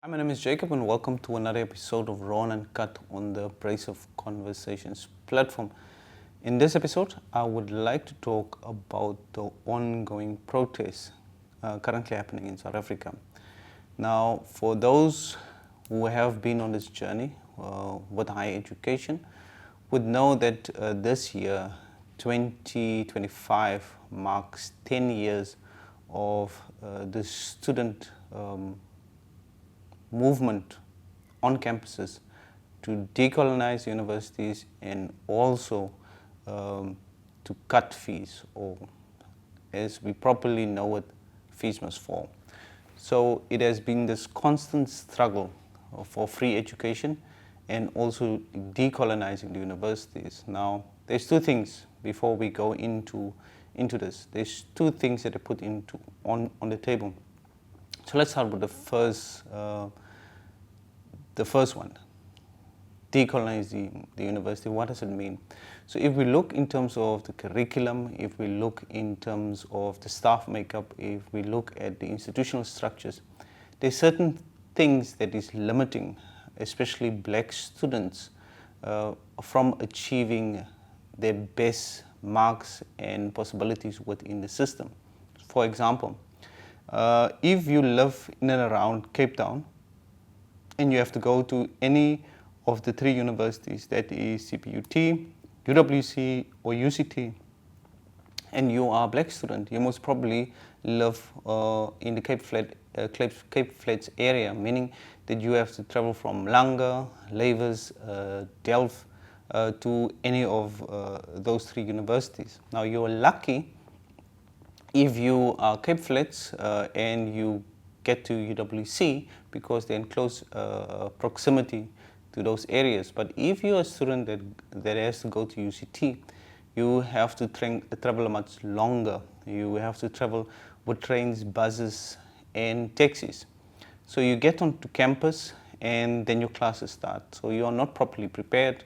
Hi, my name is Jacob and welcome to another episode of Raw and Uncut on the Abrasive Conversations platform. In this episode, I would like to talk about the ongoing protests currently happening in South Africa. Now, for those who have been on this journey with higher education, would know that this year, 2025, marks 10 years of the student movement on campuses to decolonize universities and also to cut fees, or as we properly know it, fees must fall. So it has been this constant struggle for free education and also decolonizing the universities. Now, there's two things before we go into this. There's two things that are put on the table. So let's start with the first one, decolonizing the university. What does it mean? So if we look in terms of the curriculum, if we look in terms of the staff makeup, if we look at the institutional structures, there's certain things that is limiting, especially black students, from achieving their best marks and possibilities within the system. For example, if you live in and around Cape Town and you have to go to any of the three universities, that is CPUT, UWC or UCT, and you are a black student, you most probably live in the Cape Flats area, meaning that you have to travel from Langa, Leyvers, Delft to any of those three universities. Now you're lucky if you are Cape Flats and you get to UWC because they're in close proximity to those areas. But if you're a student that has to go to UCT, you have to travel much longer. You have to travel with trains, buses, and taxis. So you get onto campus and then your classes start. So you are not properly prepared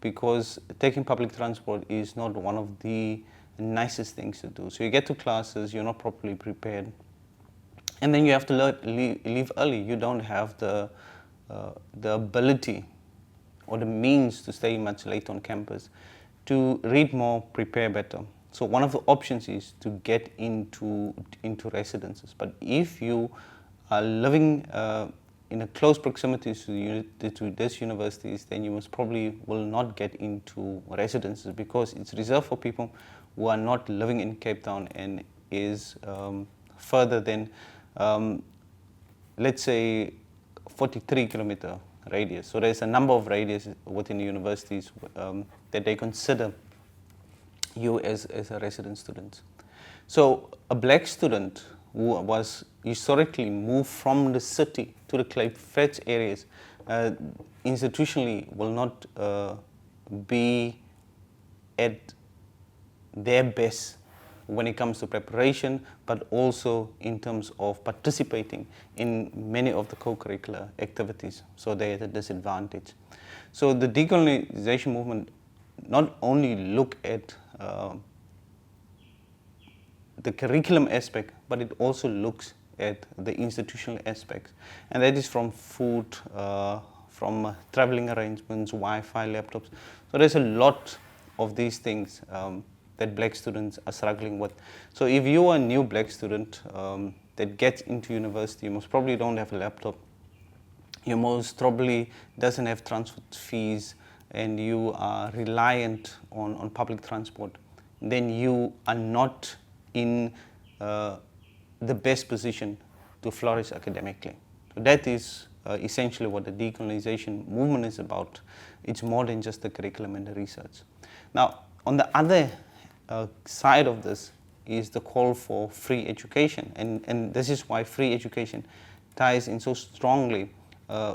because taking public transport is not one of the nicest things to do. So you get to classes, you're not properly prepared, and then you have to leave early. You don't have the ability or the means to stay much late on campus, to read more, prepare better. So one of the options is to get into residences. But if you are living in a close proximity to these universities, then you most probably will not get into residences because it's reserved for people who are not living in Cape Town and is further than, let's say, 43-kilometer radius. So there's a number of radiuses within the universities that they consider you as a resident student. So a black student who was historically moved from the city to the Cape Flats areas institutionally will not be at their best when it comes to preparation, but also in terms of participating in many of the co-curricular activities. So they're at a disadvantage. So the decolonization movement not only look at the curriculum aspect, but it also looks at the institutional aspects. And that is from food, from traveling arrangements, Wi-Fi, laptops. So there's a lot of these things that black students are struggling with. So if you are a new black student that gets into university, you most probably don't have a laptop, you most probably doesn't have transport fees, and you are reliant on public transport, then you are not in the best position to flourish academically. So that is essentially what the decolonization movement is about. It's more than just the curriculum and the research. Now, on the other side of this is the call for free education, and this is why free education ties in so strongly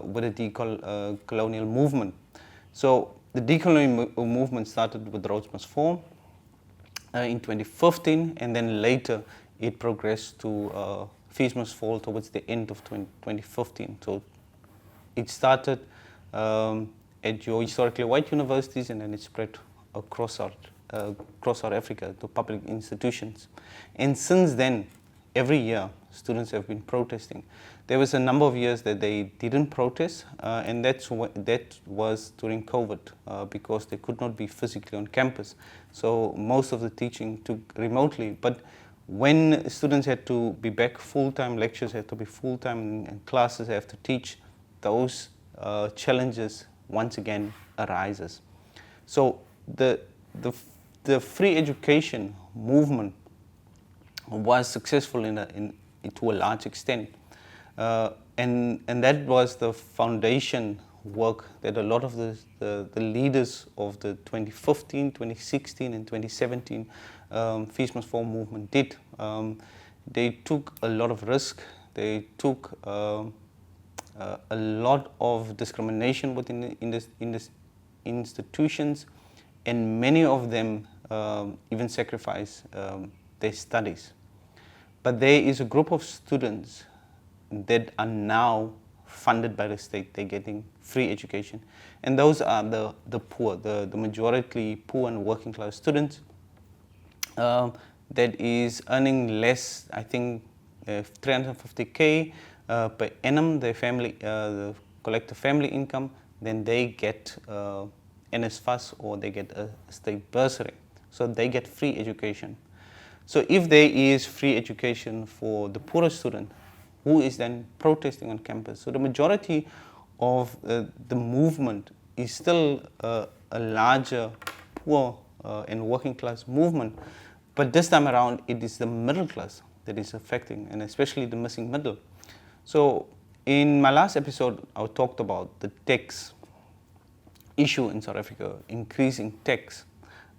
with the decolonial movement. So the decolonial movement started with Rhodes Must Fall in 2015, and then later it progressed to fees must fall towards the end of 2015. So it started at your historically white universities, and then it spread across South Africa to public institutions. And since then, every year students have been protesting. There was a number of years that they didn't protest, and that was during COVID, because they could not be physically on campus. So most of the teaching took remotely. But when students had to be back full-time, lectures had to be full-time, and classes have to teach, those challenges once again arises. So the free education movement was successful to a large extent. And that was the foundation work that a lot of the leaders of the 2015, 2016, and 2017 Fees Must Fall movement did. They took a lot of risk. They took a lot of discrimination within the institutions, and many of them even sacrificed their studies. But there is a group of students that are now funded by the state. They're getting free education. And those are the poor, the majority poor and working class students that is earning less, I think 350K per annum, their family, the collective family income, then they get NSFAS or they get a state bursary. So they get free education. So if there is free education for the poorer student, who is then protesting on campus? So the majority of the movement is still a larger poor and working class movement, but this time around it is the middle class that is affecting, and especially the missing middle. So in my last episode, I talked about the tax issue in South Africa, increasing tax.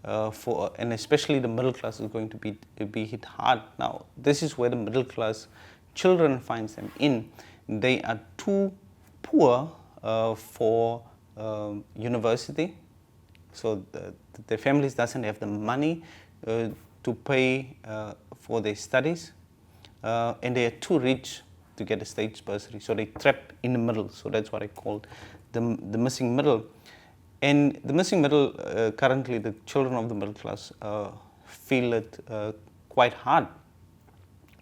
And especially the middle class is going to be hit hard. Now, this is where the middle class children finds them in. They are too poor for university, so their families doesn't have the money to pay for their studies, and they are too rich to get a state bursary, so they trap in the middle. So that's what I call the missing middle. And the missing middle, currently the children of the middle class feel it quite hard,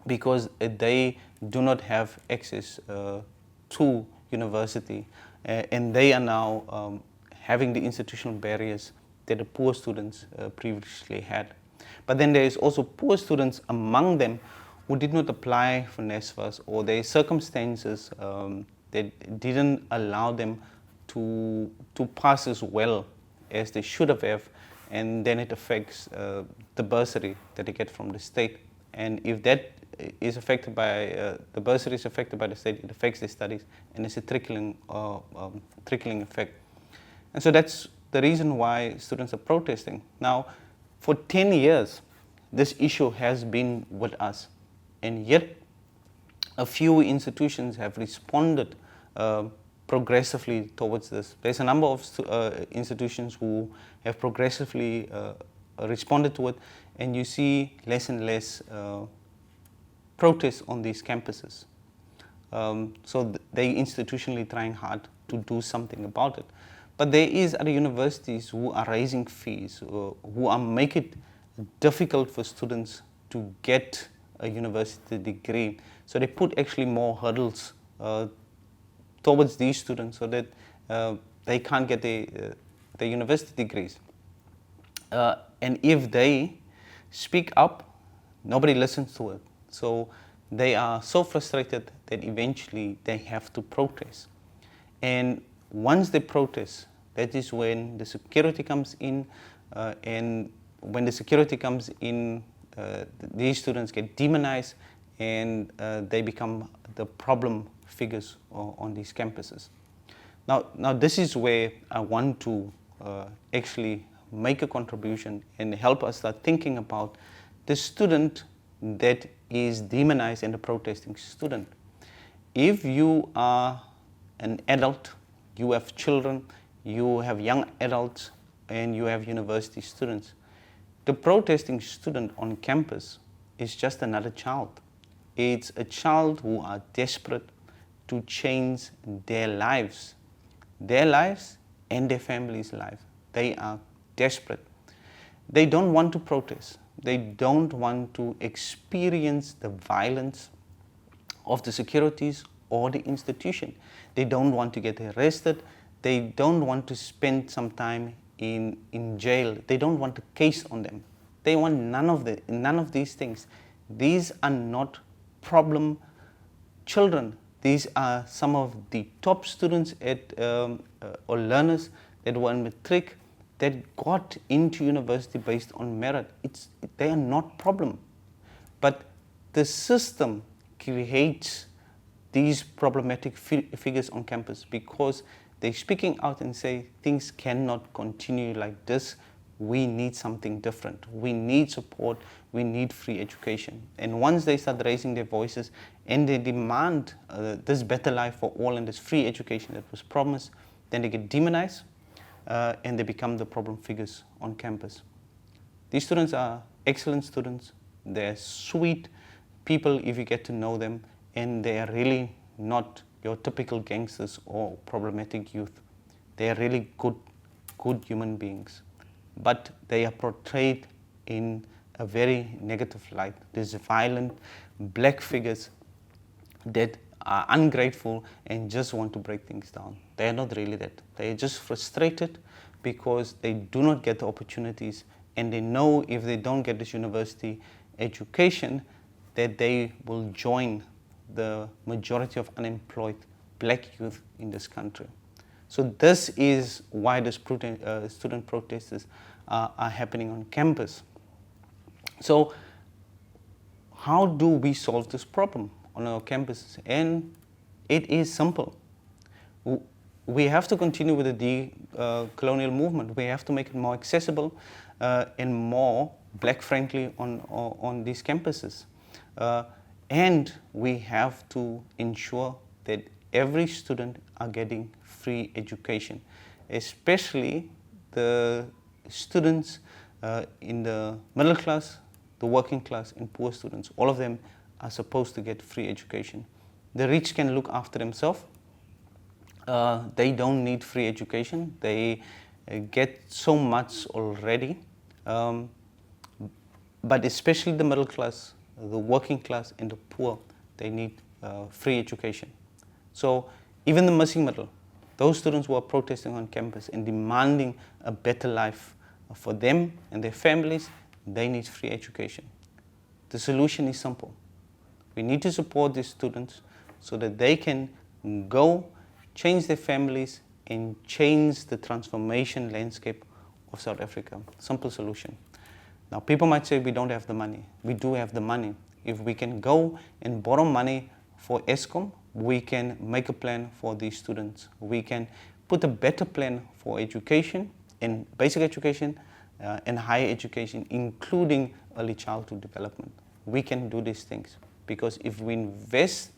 because they do not have access to university, and they are now having the institutional barriers that the poor students previously had. But then there is also poor students among them who did not apply for NSFAS, or their circumstances that didn't allow them to pass as well as they should have, and then it affects the bursary that they get from the state. And if that is affected by the bursary is affected by the state, it affects their studies, and it's a trickling effect. And so that's the reason why students are protesting. Now, for 10 years, this issue has been with us, and yet a few institutions have responded progressively towards this. There's a number of institutions who have progressively responded to it, and you see less and less protests on these campuses. So they institutionally trying hard to do something about it. But there is other universities who are raising fees, who are making it difficult for students to get a university degree. So they put actually more hurdles towards these students, so that they can't get the university degrees. And if they speak up, nobody listens to it. So they are so frustrated that eventually they have to protest. And once they protest, that is when the security comes in, and when the security comes in, these students get demonized, and they become the problem figures on these campuses. Now this is where I want to actually make a contribution and help us start thinking about the student that is demonized and the protesting student. If you are an adult, you have children, you have young adults, and you have university students, the protesting student on campus is just another child. It's a child who are desperate to change their lives and their family's life. They are desperate. They don't want to protest. They don't want to experience the violence of the securities or the institution. They don't want to get arrested. They don't want to spend some time in jail. They don't want a case on them. They want none of these things. These are not problem children. These are some of the top students at or learners that were in matric that got into university based on merit. They are not problem. But the system creates these problematic figures on campus because they're speaking out and say things cannot continue like this. We need something different. We need support. We need free education. And once they start raising their voices and they demand this better life for all and this free education that was promised, then they get demonized and they become the problem figures on campus. These students are excellent students. They're sweet people if you get to know them, and they are really not your typical gangsters or problematic youth. They are really good human beings. But they are portrayed in a very negative light. These violent black figures that are ungrateful and just want to break things down. They are not really that. They are just frustrated because they do not get the opportunities, and they know if they don't get this university education that they will join the majority of unemployed black youth in this country. So this is why the student protests are happening on campus. So how do we solve this problem on our campuses? And it is simple. We have to continue with the decolonial movement. We have to make it more accessible and more black-friendly on these campuses. And we have to ensure that every student are getting free education, especially the students in the middle class, the working class, and poor students. All of them are supposed to get free education. The rich can look after themselves. They don't need free education. They get so much already. But especially the middle class, the working class, and the poor, they need free education. So even the missing middle, those students who are protesting on campus and demanding a better life for them and their families, they need free education. The solution is simple. We need to support these students so that they can go, change their families, and change the transformation landscape of South Africa. Simple solution. Now, people might say we don't have the money. We do have the money. If we can go and borrow money for ESCOM, we can make a plan for these students. We can put a better plan for education, and basic education and higher education, including early childhood development. We can do these things because if we invest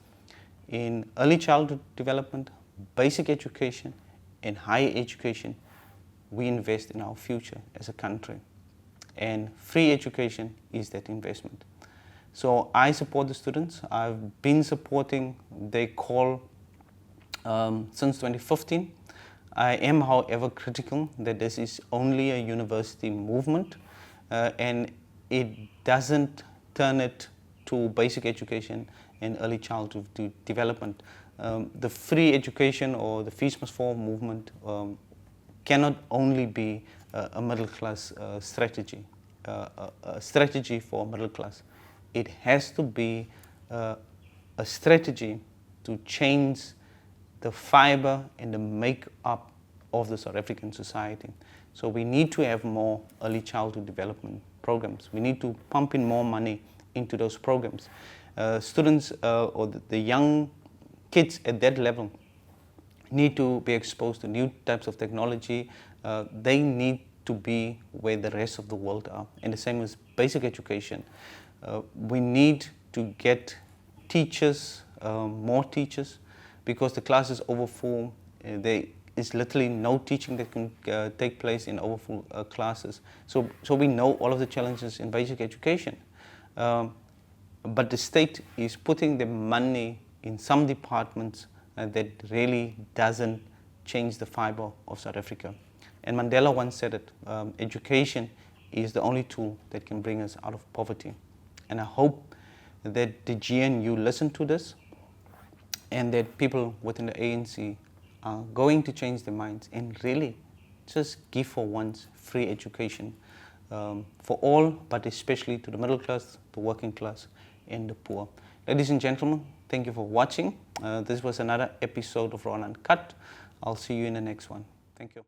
in early childhood development, basic education, and higher education, we invest in our future as a country. And free education is that investment. So I support the students. I've been supporting their call since 2015. I am, however, critical that this is only a university movement and it doesn't turn it to basic education and early childhood development. The free education or the Fees Must Fall movement cannot only be a middle class strategy, a strategy for middle class. It has to be a strategy to change the fiber and the make-up of the South African society. So we need to have more early childhood development programs. We need to pump in more money into those programs. Students or the young kids at that level need to be exposed to new types of technology. They need to be where the rest of the world are. And the same with basic education. We need to get teachers, more teachers, because the class is overfull. There is literally no teaching that can take place in overfull classes. So we know all of the challenges in basic education. But the state is putting the money in some departments that really doesn't change the fiber of South Africa. And Mandela once said it, education is the only tool that can bring us out of poverty. And I hope that the GNU listen to this, and that people within the ANC are going to change their minds and really just give for once free education for all, but especially to the middle class, the working class, and the poor. Ladies and gentlemen, thank you for watching. This was another episode of Uncut. I'll see you in the next one. Thank you.